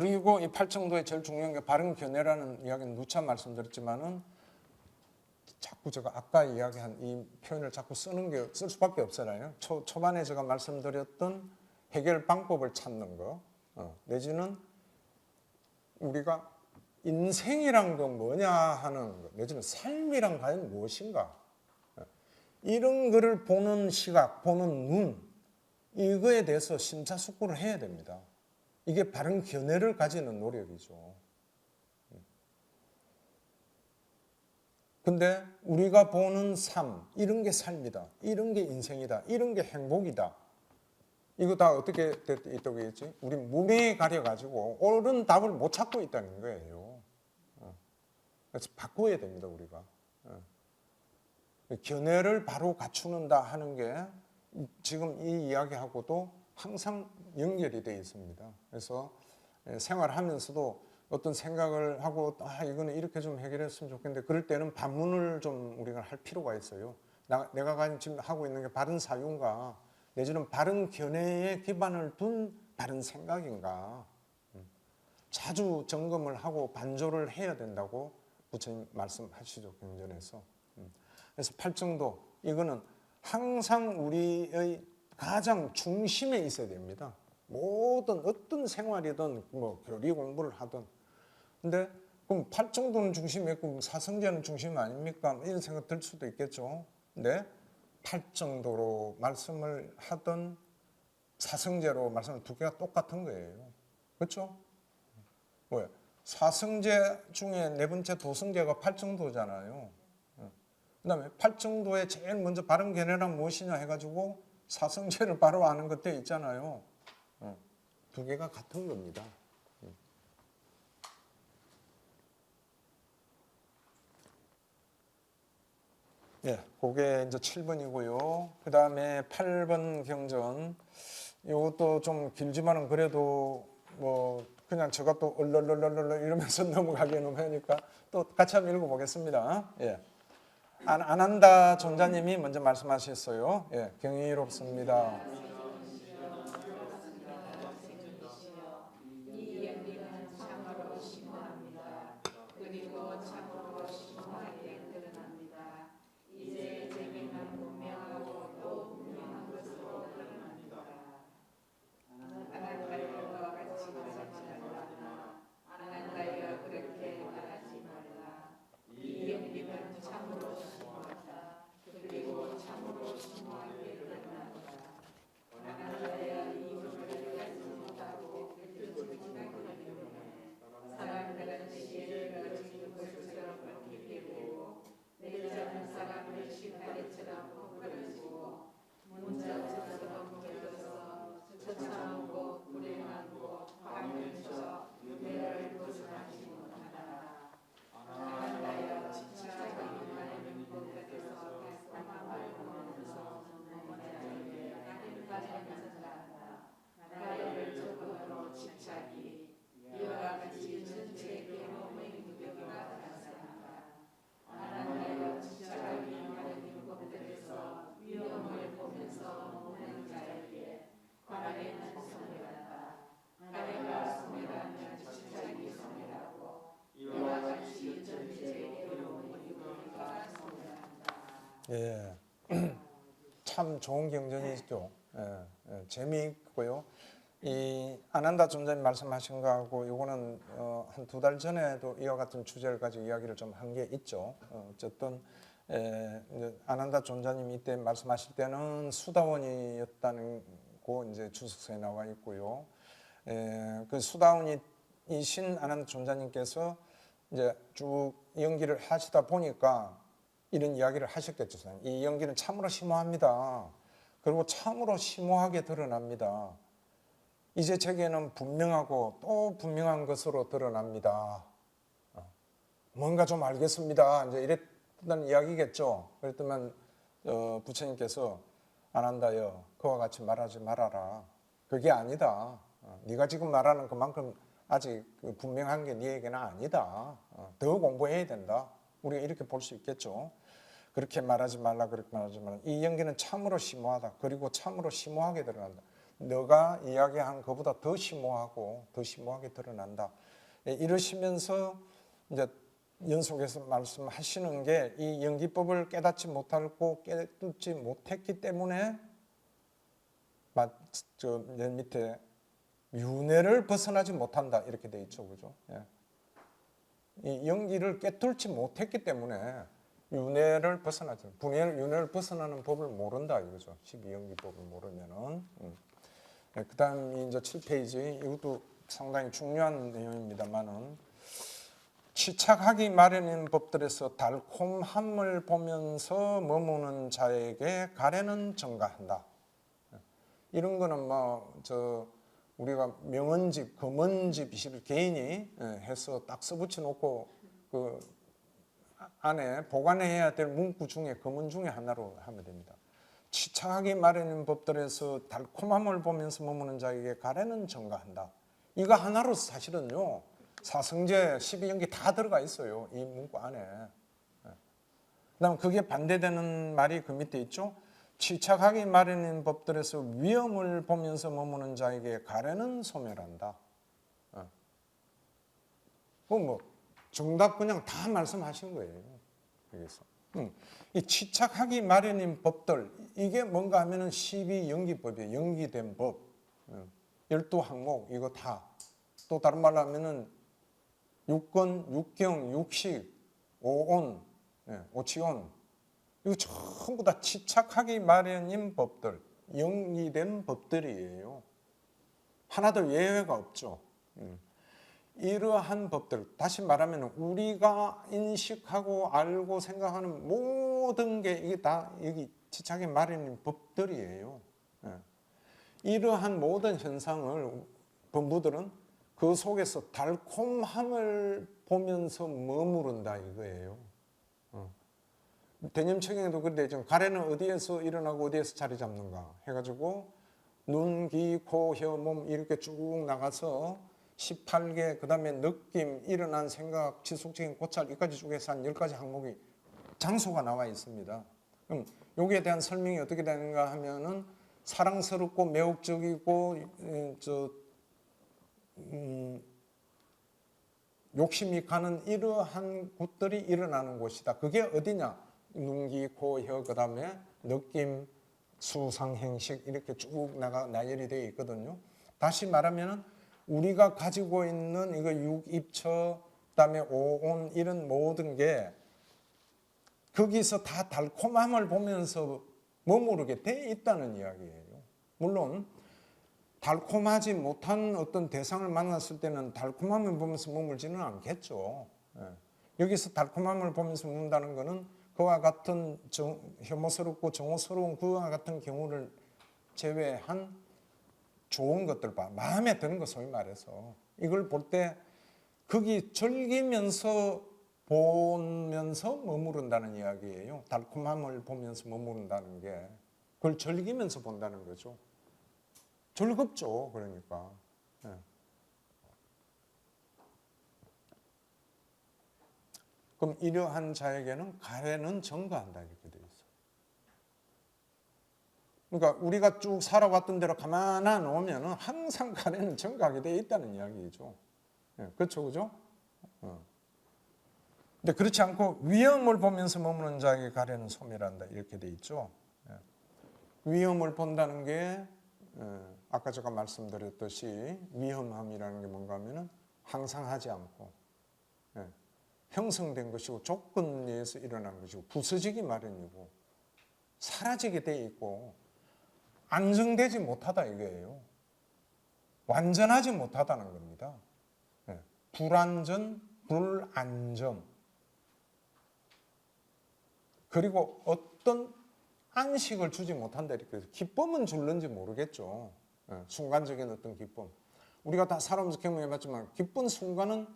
그리고 이 팔정도의 제일 중요한 게 바른 견해라는 이야기는 누차 말씀드렸지만은 자꾸 제가 아까 이야기한 이 표현을 자꾸 쓸 수밖에 없잖아요. 초반에 제가 말씀드렸던 해결 방법을 찾는 거, 내지는 우리가 인생이란 건 뭐냐 하는 거, 내지는 삶이란 과연 무엇인가, 이런 거를 보는 시각, 보는 눈, 이거에 대해서 심사숙고를 해야 됩니다. 이게 바른 견해를 가지는 노력이죠. 근데 우리가 보는 삶, 이런 게 삶이다, 이런 게 인생이다, 이런 게 행복이다, 이거 다 어떻게 있다고 했지? 우리 무명에 가려가지고 옳은 답을 못 찾고 있다는 거예요. 그래서 바꿔야 됩니다, 우리가. 견해를 바로 갖추는다 하는 게 지금 이 이야기하고도 항상 연결이 되어 있습니다. 그래서 생활하면서도 어떤 생각을 하고 이거는 이렇게 좀 해결했으면 좋겠는데, 그럴 때는 반문을 좀 우리가 할 필요가 있어요. 내가 지금 하고 있는 게 바른 사유인가, 내지는 바른 견해에 기반을 둔 바른 생각인가, 자주 점검을 하고 반조를 해야 된다고 부처님 말씀하시죠, 경전에서. 그래서 팔정도, 이거는 항상 우리의 가장 중심에 있어야 됩니다. 모든 어떤 생활이든 뭐 교리 공부를 하든. 근데 그럼 팔정도는 중심이 있고 사성제는 중심 아닙니까? 이런 생각 들 수도 있겠죠. 근데 팔정도로 말씀을 하든 사성제로 말씀을 두 개가 똑같은 거예요. 그렇죠? 뭐야? 사성제 중에 네 번째 도성제가 팔정도잖아요. 그 다음에 팔정도에 제일 먼저 바른 견해란 무엇이냐 해가지고 사성제를 바로 아는 것도 있잖아요. 두 개가 같은 겁니다. 예, 그게 이제 7번이고요. 그 다음에 8번 경전. 이것도 좀 길지만은 그래도 뭐 그냥 제가 또 얼얼얼얼얼 이러면서 넘어가기는 하니까 또 같이 한번 읽어보겠습니다. 예. 아난다 존자님이 먼저 말씀하셨어요. 예, 경이롭습니다. 예, 참 좋은 경전이죠. 재미있고요. 이 아난다 존자님 말씀하신 거하고 이거는 한 2달 전에도 이와 같은 주제를 가지고 이야기를 좀 한 게 있죠. 어쨌든 아난다 존자님이 이때 말씀하실 때는 수다원이었다는 거 이제 주석서에 나와 있고요. 그 수다원이신 아난다 존자님께서 이제 쭉 연기를 하시다 보니까 이런 이야기를 하셨겠죠. 이 연기는 참으로 심오합니다. 그리고 참으로 심오하게 드러납니다. 이제 제게는 분명하고 또 분명한 것으로 드러납니다. 뭔가 좀 알겠습니다. 이제 이랬던 이야기겠죠. 그랬더니 부처님께서 아난다여, 그와 같이 말하지 말아라. 그게 아니다. 네가 지금 말하는 그만큼 아직 분명한 게 네에게는 아니다. 더 공부해야 된다. 우리가 이렇게 볼 수 있겠죠. 그렇게 말하지 말라, 그렇게 말하지 말라. 이 연기는 참으로 심오하다. 그리고 참으로 심오하게 드러난다. 너가 이야기한 것보다 더 심오하고 더 심오하게 드러난다. 이러시면서 이제 연속해서 말씀하시는 게 이 연기법을 깨닫지 못하고 깨닫지 못했기 때문에 맨 밑에 윤회를 벗어나지 못한다 이렇게 돼 있죠, 그죠? 예. 이 연기를 깨뚫지 못했기 때문에 윤회를 벗어나죠. 윤회를 벗어나는 법을 모른다 이거죠. 12연기법을 모르면은. 그다음이 이제 7페이지 이것도 상당히 중요한 내용입니다만은 치착하기 마련인 법들에서 달콤함을 보면서 머무는 자에게 가래는 증가한다. 이런 거는 우리가 명언집, 금언집 개인이 해서 딱 써붙여 놓고 그 안에 보관해야 될 문구 중에 금언 중에 하나로 하면 됩니다. 치착하기 마련인 법들에서 달콤함을 보면서 머무는 자에게 가래는 증가한다. 이거 하나로 사실은요 사성제 12연기 다 들어가 있어요. 이 문구 안에. 그다음 그게 반대되는 말이 그 밑에 있죠. 치착하기 마련인 법들에서 위험을 보면서 머무는 자에게 가래는 소멸한다. 정답 그냥 다 말씀하신 거예요. 여기서. 이 치착하기 마련인 법들 이게 뭔가 하면은 12연기법이에요. 연기된 법. 12항목 이거 다. 또 다른 말로 하면은 육권, 육경, 육식, 오온, 오치온 이거 전부 다 치착하기 마련인 법들, 연기된 법들이에요. 하나도 예외가 없죠. 이러한 법들, 다시 말하면 우리가 인식하고 알고 생각하는 모든 게 이게 다 여기 치착하기 마련인 법들이에요. 이러한 모든 현상을 법무들은 그 속에서 달콤함을 보면서 머무른다 이거예요. 대념청에도 그런데 좀 가래는 어디에서 일어나고 어디에서 자리 잡는가 해가지고 눈, 귀, 코, 혀, 몸 이렇게 쭉 나가서 18개 그다음에 느낌, 일어난 생각, 지속적인 고찰 이까지 쭉 해서 한 10가지 항목이 장소가 나와 있습니다. 그럼 여기에 대한 설명이 어떻게 되는가 하면은 사랑스럽고 매혹적이고 욕심이 가는 이러한 곳들이 일어나는 곳이다. 그게 어디냐? 눈, 귀, 코, 혀, 그 다음에 느낌, 수상, 행식 이렇게 쭉 나열이 되어 있거든요. 다시 말하면 우리가 가지고 있는 이거 육, 입처, 그 다음에 오온 이런 모든 게 거기서 다 달콤함을 보면서 머무르게 돼 있다는 이야기예요. 물론 달콤하지 못한 어떤 대상을 만났을 때는 달콤함을 보면서 머물지는 않겠죠. 여기서 달콤함을 보면서 머문다는 것은 그와 같은 혐오스럽고 정오스러운 그와 같은 경우를 제외한 좋은 것들, 마음에 드는 것 소위 말해서 이걸 볼 때 거기 즐기면서 보면서 머무른다는 이야기예요. 달콤함을 보면서 머무른다는 게 그걸 즐기면서 본다는 거죠. 즐겁죠. 그러니까. 그럼 이러한 자에게는 가래는 증가한다 이렇게 돼 있어. 그러니까 우리가 쭉 살아왔던 대로 가만히 놓으면 항상 가래는 증가하게 돼 있다는 이야기죠. 그렇죠, 그죠? 근데 그렇지 않고 위험을 보면서 머무는 자에게 가래는 소멸한다 이렇게 돼 있죠. 위험을 본다는 게 아까 제가 말씀드렸듯이 위험함이라는 게 뭔가 하면은 항상 하지 않고 형성된 것이고 조건에 의해서 일어난 것이고 부서지기 마련이고 사라지게 돼 있고 안정되지 못하다 이거예요. 완전하지 못하다는 겁니다. 불완전, 불안정. 그리고 어떤 안식을 주지 못한다 이렇게 해서 기쁨은 줄는지 모르겠죠. 순간적인 어떤 기쁨. 우리가 다 살아오면서 경험해봤지만 기쁜 순간은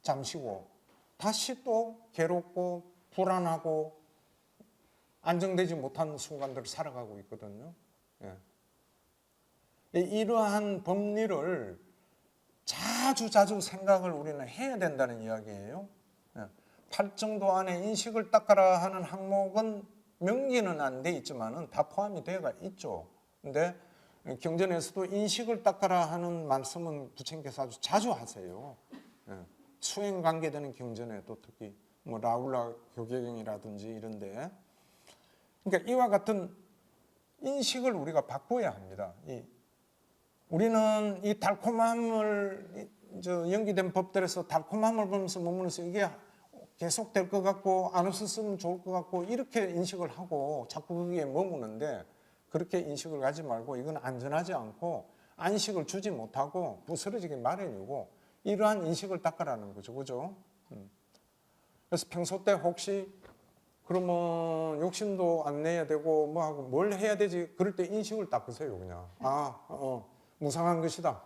잠시고 다시 또 괴롭고 불안하고 안정되지 못한 순간들을 살아가고 있거든요. 이러한 법리를 자주 생각을 우리는 해야 된다는 이야기예요. 팔정도 안에 인식을 닦아라 하는 항목은 명기는 안 돼 있지만은 다 포함이 되어가 있죠. 근데 경전에서도 인식을 닦아라 하는 말씀은 부처님께서 아주 자주 하세요. 예. 수행 관계되는 경전에도 특히 뭐 라울라 교계경이라든지 이런데, 그러니까 이와 같은 인식을 우리가 바꿔야 합니다. 우리는 이 달콤함을 연기된 법들에서 달콤함을 보면서 머무르면서 이게 계속 될 것 같고 안 없었으면 좋을 것 같고 이렇게 인식을 하고 자꾸 거기에 머무는데, 그렇게 인식을 가지 말고 이건 안전하지 않고 안식을 주지 못하고 부스러지기 마련이고, 이러한 인식을 닦아라는 거죠. 그죠? 그래서 평소 때 혹시 그러면 욕심도 안 내야 되고 뭐하고 뭘 해야 되지? 그럴 때 인식을 닦으세요. 그냥 무상한 것이다.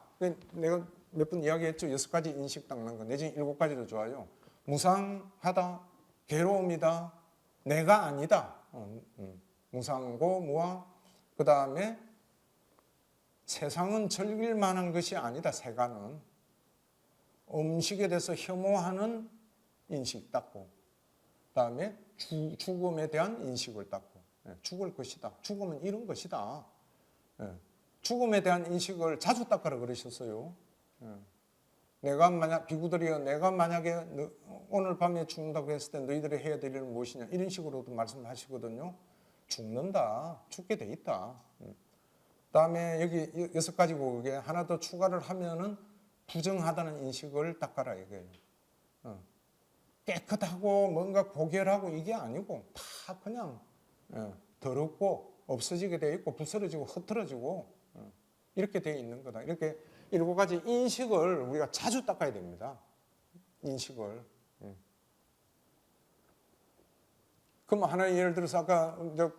내가 몇 번 이야기했죠. 6가지 인식 닦는 거. 내지는 7가지도 좋아요. 무상하다, 괴로움이다, 내가 아니다. 무상고 무아. 그 다음에 세상은 즐길 만한 것이 아니다. 세간은 음식에 대해서 혐오하는 인식 닦고, 그 다음에 죽음에 대한 인식을 닦고, 죽을 것이다. 죽음은 이런 것이다. 죽음에 대한 인식을 자주 닦으라 그러셨어요. 내가 만약에 오늘 밤에 죽는다고 했을 때 너희들이 해야 될 일은 무엇이냐, 이런 식으로도 말씀하시거든요. 죽는다. 죽게 돼 있다. 그다음에 여기 6가지고 그게 하나 더 추가를 하면은 부정하다는 인식을 닦아라 이거예요. 깨끗하고 뭔가 고결하고 이게 아니고 다 그냥 더럽고 없어지게 돼 있고 부스러지고 흐트러지고 이렇게 돼 있는 거다. 이렇게 7가지 인식을 우리가 자주 닦아야 됩니다. 인식을. 그럼 하나의 예를 들어서 아까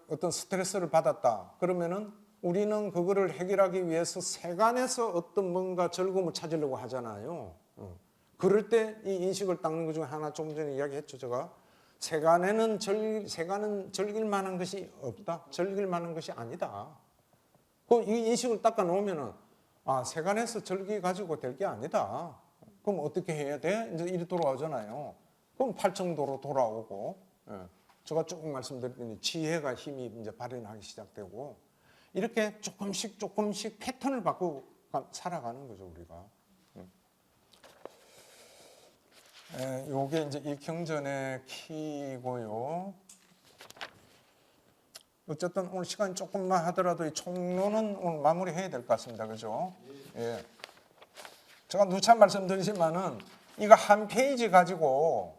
어떤 스트레스를 받았다. 그러면은 우리는 그거를 해결하기 위해서 세간에서 어떤 뭔가 즐거움을 찾으려고 하잖아요. 그럴 때 이 인식을 닦는 것 중에 하나 좀 전에 이야기했죠. 제가 세간은 즐길 만한 것이 없다. 즐길 만한 것이 아니다. 그 이 인식을 닦아 놓으면은 세간에서 즐기 가지고 될 게 아니다. 그럼 어떻게 해야 돼? 이제 이리 돌아오잖아요. 그럼 팔청도로 돌아오고, 제가 쭉 말씀드렸더니 지혜가 힘이 이제 발현하기 시작되고, 이렇게 조금씩 패턴을 바꾸고 살아가는 거죠, 우리가. 요게 이제 이 경전의 키고요. 어쨌든 오늘 시간이 조금만 하더라도 이 총론은 오늘 마무리해야 될 것 같습니다. 그죠? 예. 제가 누차 말씀드리지만은 이거 한 페이지 가지고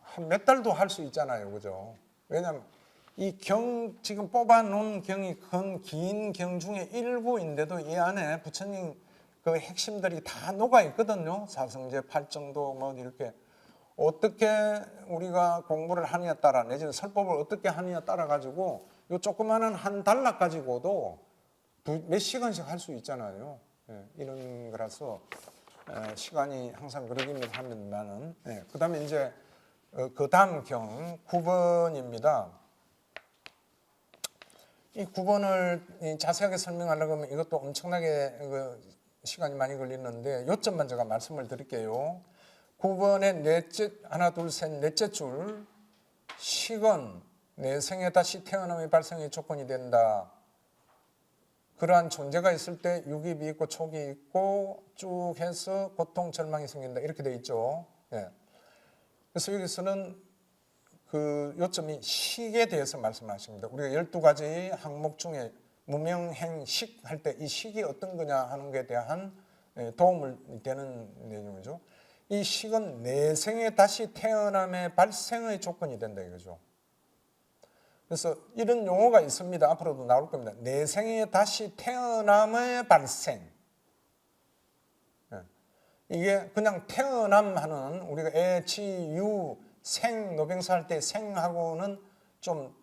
한 몇 달도 할 수 있잖아요. 그죠? 왜냐하면 이 지금 뽑아놓은 경이 긴 경 중에 일부인데도 이 안에 부처님 그 핵심들이 다 녹아 있거든요. 사성제, 팔정도 뭐 이렇게 어떻게 우리가 공부를 하느냐에 따라, 내지는 설법을 어떻게 하느냐에 따라 가지고 이 조그마한 한 단락 가지고도 몇 시간씩 할 수 있잖아요. 이런 거라서 시간이 항상 그러기는 합니다만은. 그 다음에 이제 그 다음 경 9번입니다. 이 9번을 자세하게 설명하려고 하면 이것도 엄청나게 시간이 많이 걸리는데 요점만 제가 말씀을 드릴게요. 9번의 넷째 줄, 식은 내생에 다시 태어남의 발생의 조건이 된다. 그러한 존재가 있을 때 육입이 있고 촉이 있고 쭉 해서 고통, 절망이 생긴다. 이렇게 돼 있죠. 그래서 여기서는 그 요점이 식에 대해서 말씀하십니다. 우리가 12가지 항목 중에 무명행식 할 때 이 식이 어떤 거냐 하는 것에 대한 도움을 되는 내용이죠. 이 식은 내생에 다시 태어남의 발생의 조건이 된다 이거죠. 그래서 이런 용어가 있습니다. 앞으로도 나올 겁니다. 내생에 다시 태어남의 발생. 이게 그냥 태어남하는 우리가 애, 치, 유, 생, 노병사 할 때 생하고는 좀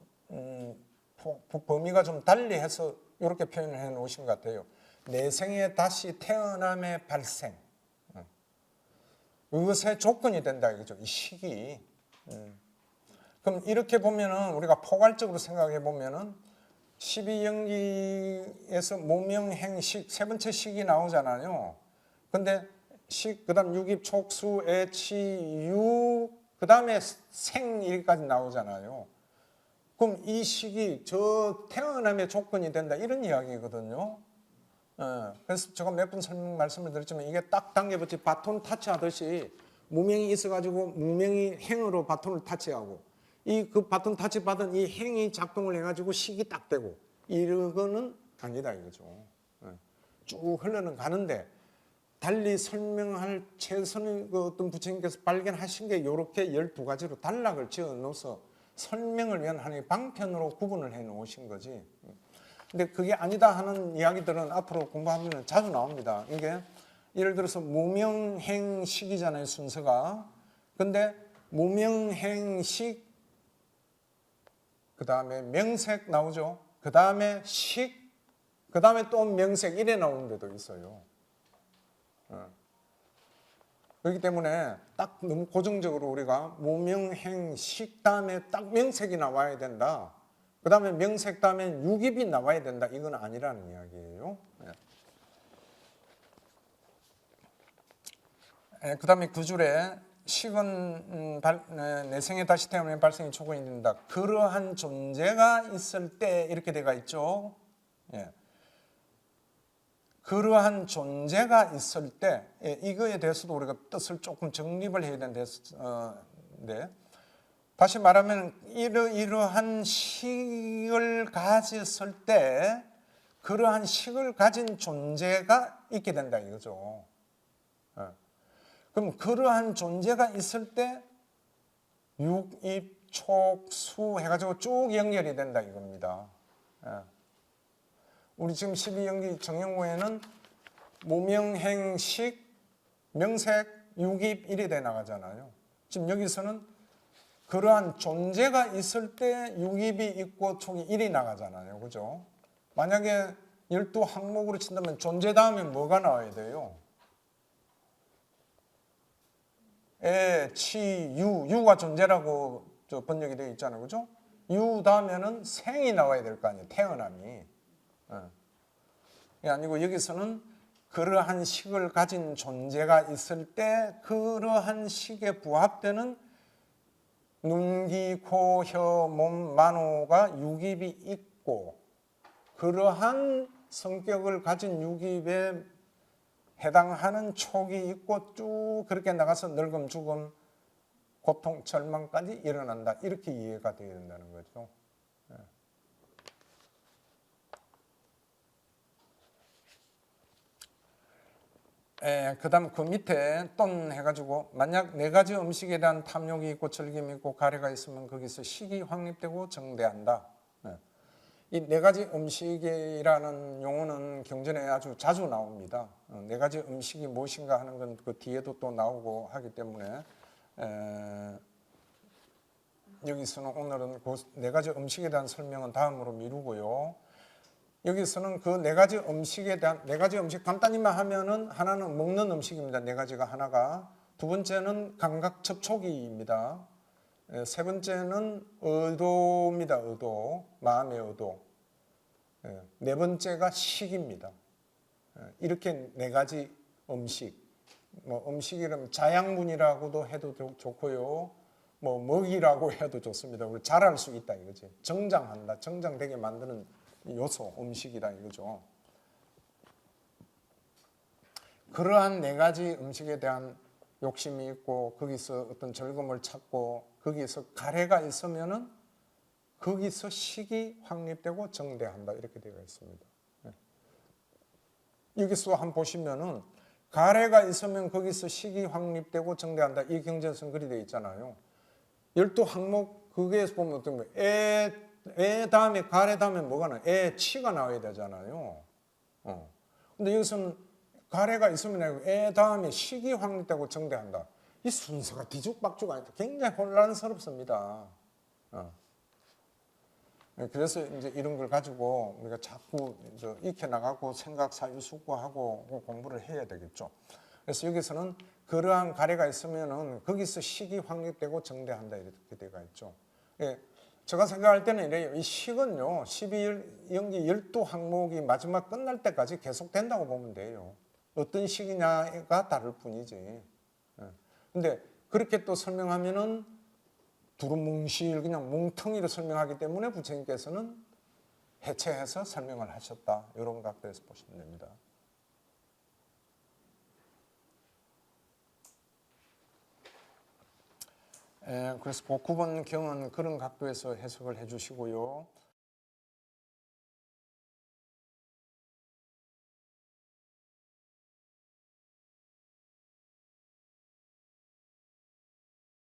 범위가 좀 달리해서 이렇게 표현을 해 놓으신 것 같아요. 내생에 다시 태어남의 발생. 이것의 조건이 된다 이거죠. 이 식이. 그럼 이렇게 보면은 우리가 포괄적으로 생각해 보면은 12연기에서 무명행식 세 번째 식이 나오잖아요. 근데 식, 그다음 육입, 촉수, 애치, 유, 그다음에 생 여기까지 나오잖아요. 그럼 이 식이 저 태어남의 조건이 된다 이런 이야기거든요. 그래서 제가 몇 번 말씀을 드렸지만 이게 딱 당겨붙이 바톤 타치하듯이 무명이 있어가지고 무명이 행으로 바톤을 타치하고 이 그 바톤 타치 받은 이 행이 작동을 해가지고 식이 딱 되고 이거는 아니다 이거죠. 쭉 흘러는 가는데 달리 설명할 최선의 그 어떤 부처님께서 발견하신 게 이렇게 12가지로 단락을 지어 놓아서 설명을 위한 하나의 방편으로 구분을 해 놓으신 거지. 근데 그게 아니다 하는 이야기들은 앞으로 공부하면 자주 나옵니다. 이게 예를 들어서 무명행식이잖아요, 순서가. 근데 무명행식, 그 다음에 명색 나오죠. 그 다음에 식, 그 다음에 또 명색 이래 나오는 데도 있어요. 그렇기 때문에 딱 너무 고정적으로 우리가 무명행식 다음에 딱 명색이 나와야 된다. 그 다음에 명색 다음에 유깁이 나와야 된다. 이건 아니라는 이야기예요. 그 다음에 그 줄에 식은 내생에 다시 태어나면 발생이 초건이 된다. 그러한 존재가 있을 때 이렇게 돼가 있죠. 그러한 존재가 있을 때 이거에 대해서도 우리가 뜻을 조금 정립을 해야 되는데 다시 말하면 이러한 식을 가졌을 때 그러한 식을 가진 존재가 있게 된다 이거죠. 그럼 그러한 존재가 있을 때 육, 입, 촉, 수 해가지고 쭉 연결이 된다 이겁니다. 우리 지금 12연기 정형후에는 무명행식, 명색, 육입 이래 돼 나가잖아요. 지금 여기서는 그러한 존재가 있을 때 육입이 있고 촉이 일이 나가잖아요. 그죠? 만약에 12항목으로 친다면 존재 다음에 뭐가 나와야 돼요? 에, 치, 유가 존재라고 번역이 되어 있잖아요. 그죠? 유 다음에는 생이 나와야 될 거 아니에요. 태어남이. 아니고 여기서는 그러한 식을 가진 존재가 있을 때 그러한 식에 부합되는 눈, 귀, 코, 혀, 몸, 만호가 육입이 있고 그러한 성격을 가진 육입에 해당하는 촉이 있고 쭉 그렇게 나가서 늙음, 죽음, 고통, 절망까지 일어난다. 이렇게 이해가 되어야 된다는 거죠. 그 다음 그 밑에 돈 해가지고 만약 4가지 음식에 대한 탐욕이 있고 즐김이 있고 가래가 있으면 거기서 식이 확립되고 정대한다. 이 4가지 음식이라는 용어는 경전에 아주 자주 나옵니다. 4가지 음식이 무엇인가 하는 건 그 뒤에도 또 나오고 하기 때문에 여기서는 오늘은 그 4가지 음식에 대한 설명은 다음으로 미루고요. 여기서는 그 4가지 음식에 대한 4가지 음식 간단히만 하면은 하나는 먹는 음식입니다. 4가지가 하나가. 두 번째는 감각 접촉이입니다. 세 번째는 의도입니다. 의도. 마음의 의도. 네 번째가 식입니다. 이렇게 4가지 음식. 뭐 음식 이름 자양분이라고도 해도 좋고요. 뭐 먹이라고 해도 좋습니다. 우리 잘할 수 있다 이거지. 정장한다. 정장되게 만드는 요소, 음식이다 이거죠. 그러한 4가지 음식에 대한 욕심이 있고 거기서 어떤 즐거움을 찾고 거기서 가래가 있으면은 거기서 식이 확립되고 정대한다 이렇게 되어 있습니다. 여기서 한번 보시면은 가래가 있으면 거기서 식이 확립되고 정대한다 이 경전선 그리 되어 있잖아요. 12항목 거기에서 보면 어떤 거예요? 애 다음에 가래 다음에 뭐가 나요? 애 치가 나와야 되잖아요. 근데 여기서는 가래가 있으면 아니고 애 다음에 식이 확립되고 정대한다. 이 순서가 뒤죽박죽 아니다. 굉장히 혼란스럽습니다. 그래서 이제 이런 걸 가지고 우리가 자꾸 익혀 나가고 생각 사유 숙고하고 공부를 해야 되겠죠. 그래서 여기서는 그러한 가래가 있으면은 거기서 식이 확립되고 정대한다 이렇게 되어 있죠. 예. 제가 생각할 때는 이래요. 이 식은요, 12연기 12항목이 마지막 끝날 때까지 계속 된다고 보면 돼요. 어떤 식이냐가 다를 뿐이지. 근데 그렇게 또 설명하면은 두루뭉실 그냥 뭉텅이로 설명하기 때문에 부처님께서는 해체해서 설명을 하셨다. 이런 각도에서 보시면 됩니다. 그래서 그 9번 경은 그런 각도에서 해석을 해주시고요.